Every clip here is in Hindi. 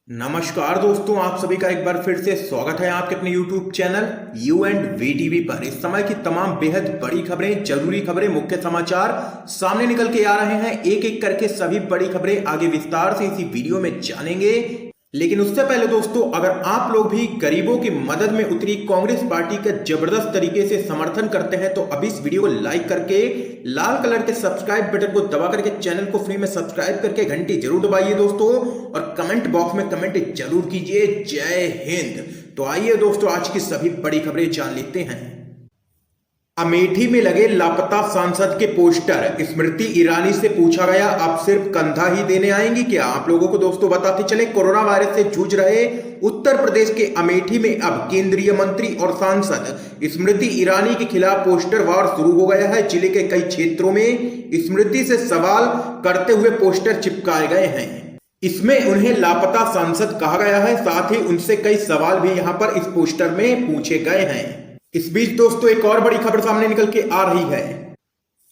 नमस्कार दोस्तों, आप सभी का एक बार फिर से स्वागत है आपके अपने YouTube channel U and V TV पर। इस समय की तमाम बेहद बड़ी खबरें, जरूरी खबरें, मुख्य समाचार सामने निकल के आ रहे हैं। एक एक करके सभी बड़ी खबरें आगे विस्तार से इसी वीडियो में जानेंगे। लेकिन उससे पहले दोस्तों, अगर आप लोग भी गरीबों की मदद में उतरी कांग्रेस पार्टी का जबरदस्त तरीके से समर्थन करते हैं तो अभी इस वीडियो को लाइक करके लाल कलर के सब्सक्राइब बटन को दबा करके चैनल को फ्री में सब्सक्राइब करके घंटी जरूर दबाइए दोस्तों, और कमेंट बॉक्स में कमेंट जरूर कीजिए। जय हिंद। तो आइए दोस्तों, आज की सभी बड़ी खबरें जान लेते हैं। अमेठी में लगे लापता सांसद के पोस्टर, स्मृति ईरानी से पूछा गया आप सिर्फ कंधा ही देने आएंगी क्या। आप लोगों को दोस्तों बताते चले, कोरोना वायरस से जूझ रहे उत्तर प्रदेश के अमेठी में अब केंद्रीय मंत्री और सांसद स्मृति ईरानी के खिलाफ पोस्टर वार शुरू हो गया है। जिले के कई क्षेत्रों में स्मृति से सवाल करते हुए पोस्टर चिपकाए गए हैं। इसमें उन्हें लापता सांसद कहा गया है, साथ ही उनसे कई सवाल भी यहां पर इस पोस्टर में पूछे गए हैं। इस बीच दोस्तों, एक और बड़ी खबर सामने निकल के आ रही है।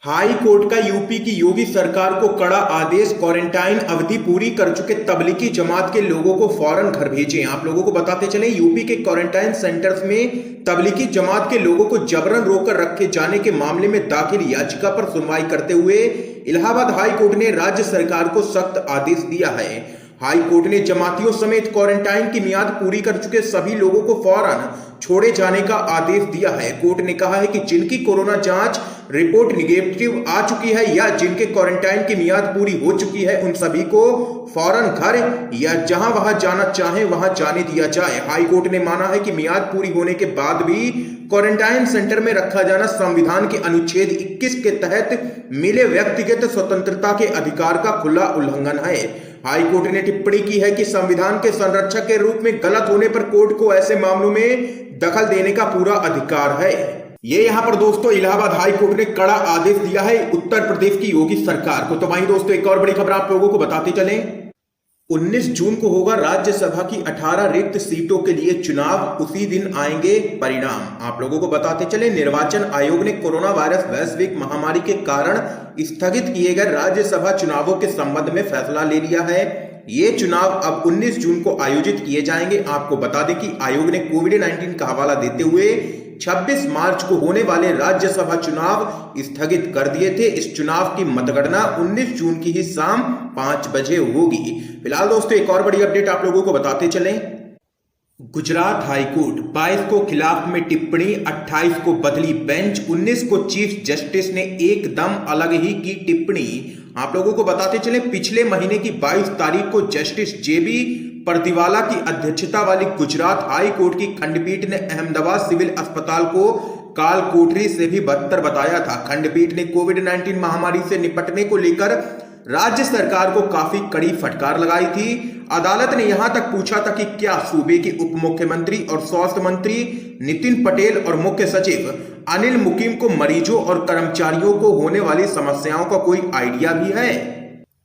हाई कोर्ट का यूपी की योगी सरकार को कड़ा आदेश, क्वारंटाइन अवधि पूरी कर चुके तबलीगी जमात के लोगों को फौरन घर भेजें। आप लोगों को बताते चले, यूपी के क्वारंटाइन सेंटर्स में तबलीगी जमात के लोगों को जबरन रोकर रखे जाने के मामले में दाखिल याचिका पर सुनवाई करते हुए इलाहाबाद हाई कोर्ट ने राज्य सरकार को सख्त आदेश दिया है। हाई कोर्ट ने जमातियों समेत क्वारंटाइन की मियाद पूरी कर चुके सभी लोगों को फौरन छोड़े जाने का आदेश दिया है। कोर्ट ने कहा है कि जिनकी कोरोना जांच रिपोर्ट निगेटिव आ चुकी है या जिनके क्वारंटाइन की मियाद पूरी हो चुकी है, उन सभी को फौरन घर या जहां वहां जाना चाहे वहां जाने दिया जाए। हाई कोर्ट ने माना है कि मियाद पूरी होने के बाद भी क्वारंटाइन सेंटर में रखा जाना संविधान के अनुच्छेद 21 के तहत मिले व्यक्तिगत स्वतंत्रता के अधिकार का खुला उल्लंघन है। हाई कोर्ट ने टिप्पणी की है कि संविधान के संरक्षक के रूप में गलत होने पर कोर्ट को ऐसे मामलों में दखल देने का पूरा अधिकार है। ये यहां पर दोस्तों इलाहाबाद हाई कोर्ट ने कड़ा आदेश दिया है उत्तर प्रदेश की योगी सरकार को। तो वहीं दोस्तों, एक और बड़ी खबर आप लोगों को बताते चलें। 19 जून को होगा राज्यसभा की 18 रिक्त सीटों के लिए चुनाव, उसी दिन आएंगे परिणाम। आप लोगों को बताते चले, निर्वाचन आयोग ने कोरोना वायरस वैश्विक महामारी के कारण स्थगित किए गए राज्यसभा चुनावों के संबंध में फैसला ले लिया है। ये चुनाव अब 19 जून को आयोजित किए जाएंगे। आपको बता दें कि आयोग ने कोविड-19 का हवाला देते हुए 26 मार्च को होने वाले राज्यसभा चुनाव स्थगित कर दिए थे। इस चुनाव की मतगणना 19 जून की ही शाम 5 बजे होगी। फिलहाल दोस्तों, एक और बड़ी अपडेट आप लोगों को बताते चलें। गुजरात हाईकोर्ट 22 को खिलाफ में टिप्पणी, 28 को बदली बेंच, 19 को चीफ जस्टिस ने एकदम अलग ही की टिप्पणी। आप लोगों को बताते चले, पिछले महीने की 22 तारीख को जस्टिस जेबी परदिवाला की अध्यक्षता वाली गुजरात हाई कोर्ट की खंडपीठ ने अहमदाबाद सिविल अस्पताल को काल कोठरी से भी बदतर बताया था। खंडपीठ ने कोविड-19 महामारी से निपटने को लेकर राज्य सरकार को काफी कड़ी फटकार लगाई थी। अदालत ने यहां तक पूछा था कि क्या सूबे के उप मुख्यमंत्री और स्वास्थ्य मंत्री नितिन पटेल और मुख्य सचिव अनिल मुकीम को मरीजों और कर्मचारियों को होने वाली समस्याओं का कोई आइडिया भी है।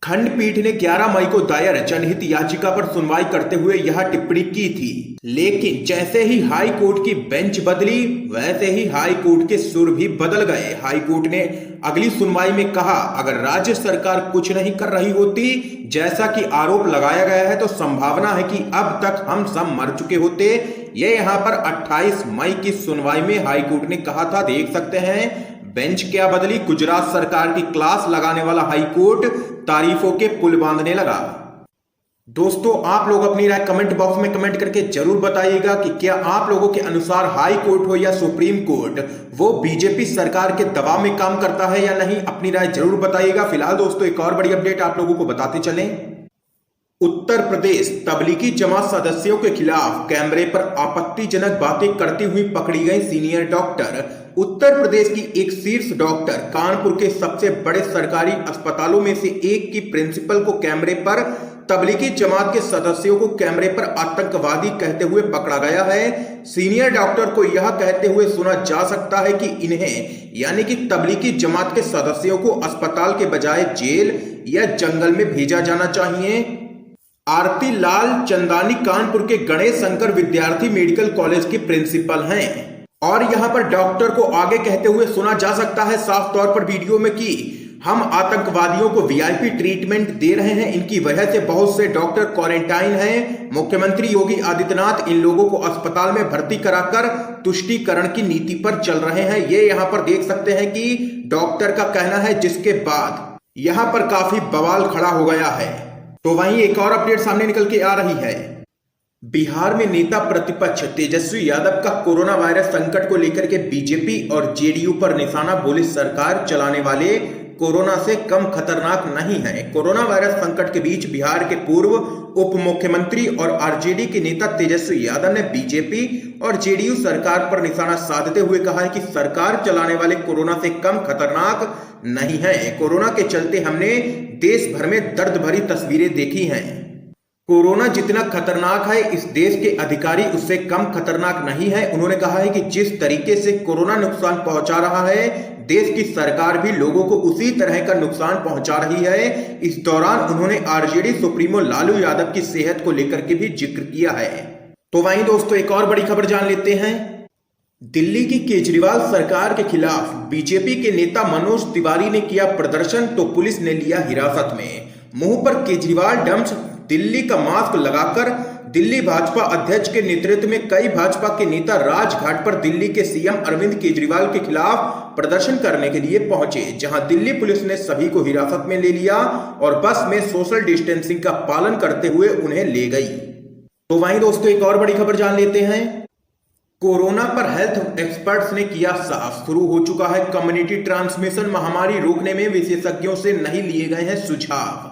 खंडपीठ ने 11 मई को दायर जनहित याचिका पर सुनवाई करते हुए यह टिप्पणी की थी। लेकिन जैसे ही हाई कोर्ट की बेंच बदली, वैसे ही हाई कोर्ट के सुर भी बदल गए। हाई कोर्ट ने अगली सुनवाई में कहा, अगर राज्य सरकार कुछ नहीं कर रही होती जैसा कि आरोप लगाया गया है, तो संभावना है कि अब तक हम सब मर चुके होते। ये यहाँ पर 28 मई की सुनवाई में हाई कोर्ट ने कहा था। देख सकते हैं बेंच क्या बदली, गुजरात सरकार की क्लास लगाने वाला हाई कोर्ट तारीफों के पुल बांधने लगा। दोस्तों, आप लोग अपनी राय कमेंट बॉक्स में कमेंट करके जरूर बताइएगा कि क्या आप लोगों के अनुसार हाई कोर्ट हो या सुप्रीम कोर्ट, वो बीजेपी सरकार के दबाव में काम करता है या नहीं। अपनी राय जरूर बताइएगा। फिलहाल दोस्तों, एक और बड़ी अपडेट आप लोगों को बताते चलें। उत्तर प्रदेश तबलीगी जमात सदस्यों के खिलाफ कैमरे पर आपत्तिजनक बातें करती हुई पकड़ी गई सीनियर डॉक्टर। उत्तर प्रदेश की एक शीर्ष डॉक्टर कानपुर के सबसे बड़े सरकारी अस्पतालों में से एक की प्रिंसिपल को कैमरे पर तबलीगी जमात के सदस्यों को कैमरे पर आतंकवादी कहते हुए पकड़ा गया है। सीनियर डॉक्टर को यह कहते हुए सुना जा सकता है कि इन्हें यानी कि तबलीगी जमात के सदस्यों को अस्पताल के बजाय जेल या जंगल में भेजा जाना चाहिए। आरती लाल चंदानी कानपुर के गणेश शंकर विद्यार्थी मेडिकल कॉलेज की प्रिंसिपल हैं और यहां पर डॉक्टर को आगे कहते हुए सुना जा सकता है साफ तौर पर वीडियो में कि हम आतंकवादियों को वीआईपी ट्रीटमेंट दे रहे हैं, इनकी वजह से बहुत से डॉक्टर क्वारंटाइन हैं। मुख्यमंत्री योगी आदित्यनाथ इन लोगों को अस्पताल में भर्ती कराकर तुष्टीकरण की नीति पर चल रहे हैं। ये यहाँ पर देख सकते हैं कि डॉक्टर का कहना है, जिसके बाद यहाँ पर काफी बवाल खड़ा हो गया है। तो वहीं एक और अपडेट सामने निकल के आ रही है। बिहार में नेता प्रतिपक्ष तेजस्वी यादव का कोरोना वायरस संकट को लेकर के बीजेपी और जेडीयू पर निशाना, बोले सरकार चलाने वाले कोरोना से कम खतरनाक नहीं है। कोरोना वायरस संकट के बीच बिहार के पूर्व उप मुख्यमंत्री और आरजेडी के नेता तेजस्वी यादव ने बीजेपी और जेडीयू सरकार पर निशाना साधते हुए कहा है कि सरकार चलाने वाले कोरोना से कम खतरनाक नहीं है। कोरोना के चलते हमने देश भर में दर्द भरी तस्वीरें देखी हैं। कोरोना जितना खतरनाक है, इस देश के अधिकारी उससे कम खतरनाक नहीं है। उन्होंने कहा है कि जिस तरीके से कोरोना नुकसान पहुंचा रहा है, देश की सरकार भी लोगों को उसी तरह का नुकसान पहुंचा रही है। इस दौरान उन्होंने आरजेडी सुप्रीमो लालू यादव की सेहत को लेकर के भी जिक्र किया है। तो वहीं दोस्तों एक और बड़ी खबर जान लेते हैं। दिल्ली की केजरीवाल सरकार के खिलाफ बीजेपी के नेता मनोज तिवारी ने किया प्रदर्शन, तो पुलिस ने लिया हिरासत में। मुंह पर केजरीवाल डम्स, दिल्ली का मास्क लगाकर दिल्ली भाजपा अध्यक्ष के नेतृत्व में कई भाजपा के नेता राजघाट पर दिल्ली के सीएम अरविंद केजरीवाल के खिलाफ प्रदर्शन करने के लिए पहुंचे, जहां दिल्ली पुलिस ने सभी को हिरासत में ले लिया और बस में सोशल डिस्टेंसिंग का पालन करते हुए उन्हें ले गई। तो वहीं दोस्तों एक और बड़ी खबर जान लेते हैं। कोरोना पर हेल्थ एक्सपर्ट्स ने किया साफ, शुरू हो चुका है कम्युनिटी ट्रांसमिशन। महामारी रोकने में विशेषज्ञों से नहीं लिए गए हैं सुझाव।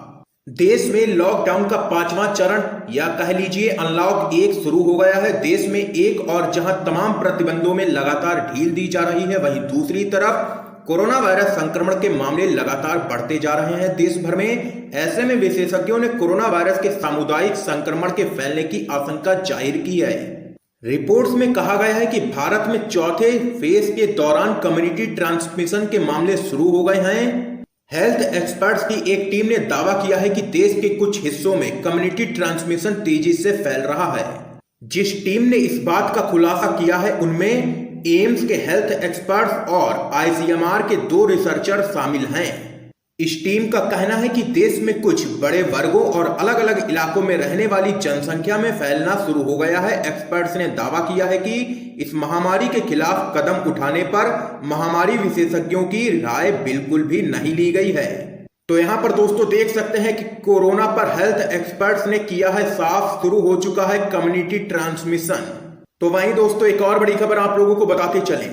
देश में लॉकडाउन का 5वां चरण या कह लीजिए अनलॉक 1 शुरू हो गया है। देश में एक और जहां तमाम प्रतिबंधों में लगातार ढील दी जा रही है, वहीं दूसरी तरफ कोरोना वायरस संक्रमण के मामले लगातार बढ़ते जा रहे हैं देश भर में। ऐसे में विशेषज्ञों ने कोरोना वायरस के सामुदायिक संक्रमण के फैलने की आशंका जाहिर की है। रिपोर्ट्स में कहा गया है कि भारत में चौथे फेज के दौरान कम्युनिटी ट्रांसमिशन के मामले शुरू हो गए हैं। हेल्थ एक्सपर्ट्स की एक टीम ने दावा किया है कि देश के कुछ हिस्सों में कम्युनिटी ट्रांसमिशन तेजी से फैल रहा है। जिस टीम ने इस बात का खुलासा किया है, उनमें एम्स के हेल्थ एक्सपर्ट्स और आईसीएमआर के 2 रिसर्चर शामिल हैं। इस टीम का कहना है कि देश में कुछ बड़े वर्गों और अलग अलग इलाकों में रहने वाली जनसंख्या में फैलना शुरू हो गया है। एक्सपर्ट्स ने दावा किया है कि इस महामारी के खिलाफ कदम उठाने पर महामारी विशेषज्ञों की राय बिल्कुल भी नहीं ली गई है। तो यहाँ पर दोस्तों देख सकते हैं कि कोरोना पर हेल्थ एक्सपर्ट्स ने किया है साफ, शुरू हो चुका है कम्युनिटी ट्रांसमिशन। तो वहीं दोस्तों एक और बड़ी खबर आप लोगों को बताते चलें।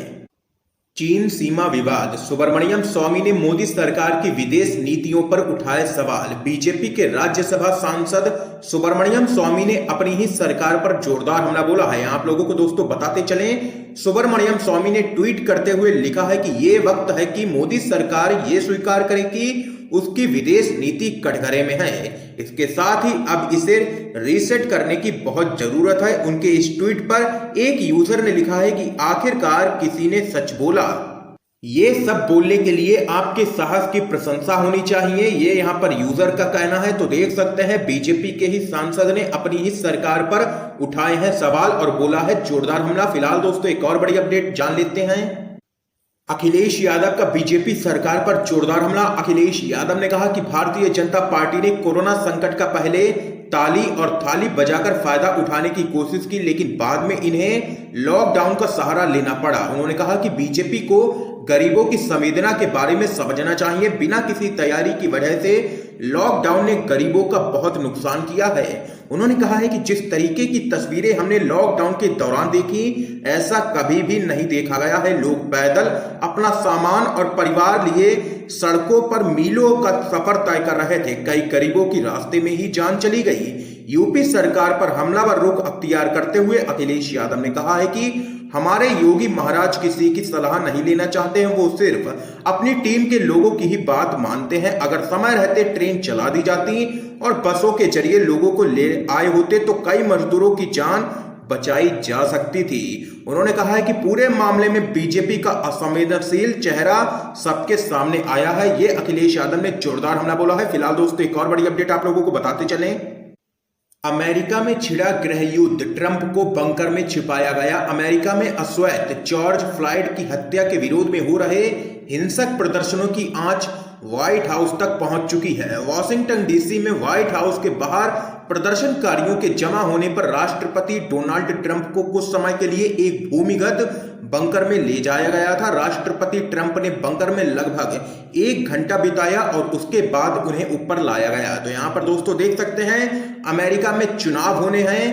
चीन सीमा विवाद, सुब्रमण्यम स्वामी ने मोदी सरकार की विदेश नीतियों पर उठाए सवाल। बीजेपी के राज्यसभा सांसद सुब्रमण्यम स्वामी ने अपनी ही सरकार पर जोरदार हमला बोला है। आप लोगों को दोस्तों बताते चलें, सुब्रमण्यम स्वामी ने ट्वीट करते हुए लिखा है कि ये वक्त है कि मोदी सरकार ये स्वीकार करे कि उसकी विदेश नीति कटघरे में है। इसके साथ ही अब इसे रीसेट करने की बहुत जरूरत है। उनके इस ट्वीट पर एक यूजर ने लिखा है कि आखिरकार किसी ने सच बोला। ये सब बोलने के लिए आपके साहस की प्रशंसा होनी चाहिए, ये यहाँ पर यूजर का कहना है। तो देख सकते हैं बीजेपी के ही सांसद ने अपनी ही सरकार पर उठाए हैं सवाल और बोला है जोरदार हमला। फिलहाल दोस्तों एक और बड़ी अपडेट जान लेते हैं। अखिलेश यादव का बीजेपी सरकार पर जोरदार हमला। अखिलेश यादव ने कहा कि भारतीय जनता पार्टी ने कोरोना संकट का पहले ताली और थाली बजाकर फायदा उठाने की कोशिश की, लेकिन बाद में इन्हें लॉकडाउन का सहारा लेना पड़ा। उन्होंने कहा कि बीजेपी को गरीबों की संवेदना के बारे में समझना चाहिए। बिना किसी तैयारी की वजह से लॉकडाउन ने गरीबों का बहुत नुकसान किया है। उन्होंने कहा है कि जिस तरीके की तस्वीरें हमने लॉकडाउन के दौरान देखी, ऐसा कभी भी नहीं देखा गया है। लोग पैदल अपना सामान और परिवार लिए सड़कों पर मीलों का सफर तय कर रहे थे। कई गरीबों की रास्ते में ही जान चली गई। यूपी सरकार पर हमलावर रुख अख्तियार करते हुए अखिलेश यादव ने कहा है कि हमारे योगी महाराज किसी की सलाह नहीं लेना चाहते हैं, वो सिर्फ अपनी टीम के लोगों की ही बात मानते हैं। अगर समय रहते ट्रेन चला दी जाती और बसों के जरिए लोगों को ले आए होते तो कई मजदूरों की जान बचाई जा सकती थी। उन्होंने कहा है कि पूरे मामले में बीजेपी का असंवेदनशील चेहरा सबके सामने आया है। ये अखिलेश यादव ने जोरदार हमला बोला है। फिलहाल दोस्तों एक और बड़ी अपडेट आप लोगों को बताते चलें। अमेरिका में छिड़ा गृह युद्ध, ट्रंप को बंकर में छिपाया गया। अमेरिका में अश्वेत जॉर्ज फ्लॉयड की हत्या के विरोध में हो रहे हिंसक प्रदर्शनों की आंच व्हाइट हाउस तक पहुंच चुकी है। वॉशिंगटन डीसी में व्हाइट हाउस के बाहर प्रदर्शनकारियों के जमा होने पर राष्ट्रपति डोनाल्ड ट्रंप को कुछ समय के लिए एक भूमिगत बंकर में ले जाया गया था। राष्ट्रपति ट्रंप ने बंकर में लगभग 1 घंटा बिताया और उसके बाद उन्हें ऊपर लाया गया। तो यहां पर दोस्तों देख सकते हैं अमेरिका में चुनाव होने हैं,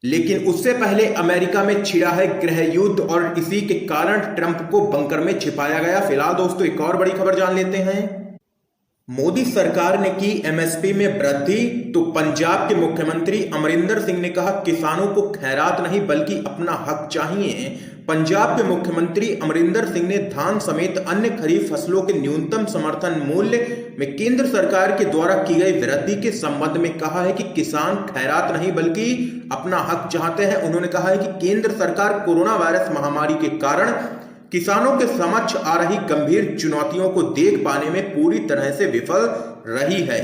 लेकिन उससे पहले अमेरिका में छिड़ा है गृह युद्ध और इसी के कारण ट्रंप को बंकर में छिपाया गया। फिलहाल दोस्तों एक और बड़ी खबर जान लेते हैं। मोदी सरकार ने की एमएसपी में वृद्धि, तो पंजाब के मुख्यमंत्री अमरिंदर सिंह ने कहा किसानों को खैरात नहीं बल्कि अपना हक चाहिए। पंजाब के मुख्यमंत्री अमरिंदर सिंह ने धान समेत अन्य खरीफ फसलों के न्यूनतम समर्थन मूल्य में केंद्र सरकार के द्वारा की गई वृद्धि के संबंध में कहा है कि किसान खैरात नहीं बल्कि अपना हक चाहते हैं। उन्होंने कहा है कि केंद्र सरकार कोरोना वायरस महामारी के कारण किसानों के समक्ष आ रही गंभीर चुनौतियों को देख पाने में पूरी तरह से विफल रही है।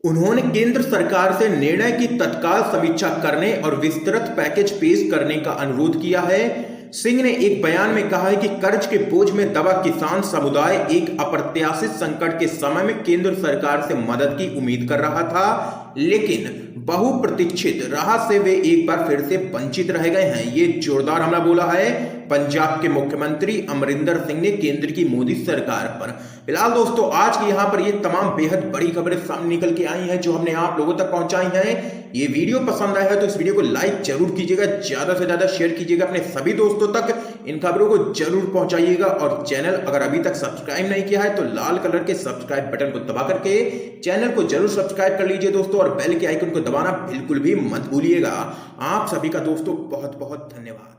उन्होंने केंद्र सरकार से निर्णय की तत्काल समीक्षा करने और विस्तृत पैकेज पेश करने का अनुरोध किया है। सिंह ने एक बयान में कहा है कि कर्ज के बोझ में दबा किसान समुदाय एक अप्रत्याशित संकट के समय में केंद्र सरकार से मदद की उम्मीद कर रहा था, लेकिन बहुप्रतीक्षित राहत से वे एक बार फिर से वंचित रह गए हैं। ये जोरदार हमला बोला है पंजाब के मुख्यमंत्री अमरिंदर सिंह ने केंद्र की मोदी सरकार पर। फिलहाल दोस्तों आज की यहाँ पर ये तमाम बेहद बड़ी खबरें सामने निकल के आई हैं जो हमने आप लोगों तक पहुंचाई हैं। ये वीडियो पसंद आया है तो इस वीडियो को लाइक जरूर कीजिएगा, ज्यादा से ज्यादा शेयर कीजिएगा अपने सभी दोस्तों तक, इन खबरों को जरूर पहुंचाइएगा। और चैनल अगर अभी तक सब्सक्राइब नहीं किया है तो लाल कलर के सब्सक्राइब बटन को दबा करके चैनल को जरूर सब्सक्राइब कर लीजिए दोस्तों, और बेल के आइकन को दबाना बिल्कुल भी मत भूलिएगा। आप सभी का दोस्तों बहुत बहुत धन्यवाद।